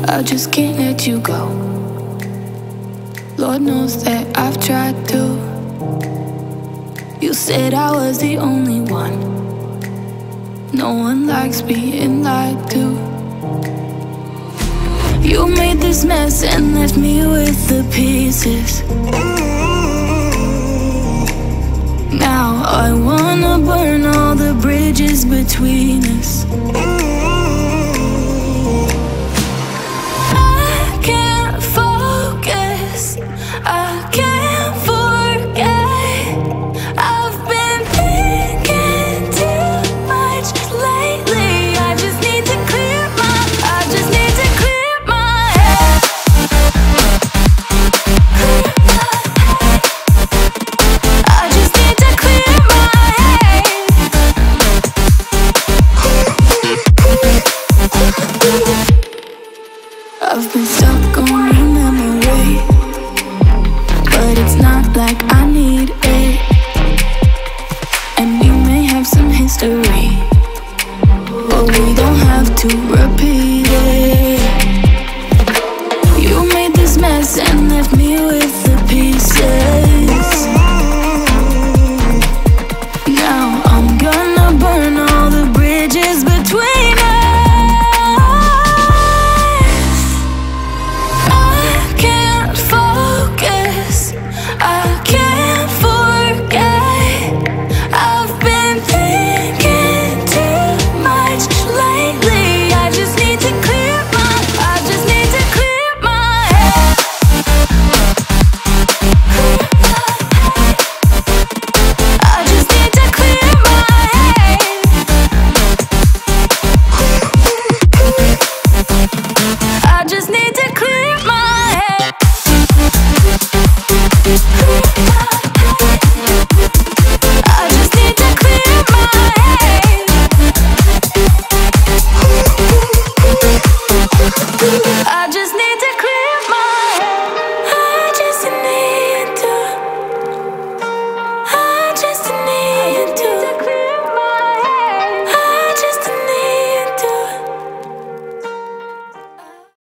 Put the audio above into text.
I just can't let you go. Lord knows that I've tried to. You said I was the only one. No one likes being lied to. You made this mess and left me with the pieces. Now I wanna burn all the bridges between us. I can't focus, I can't forget. I've been thinking too much lately. I just need to clear my head. I just need to clear my head. I've been stuck on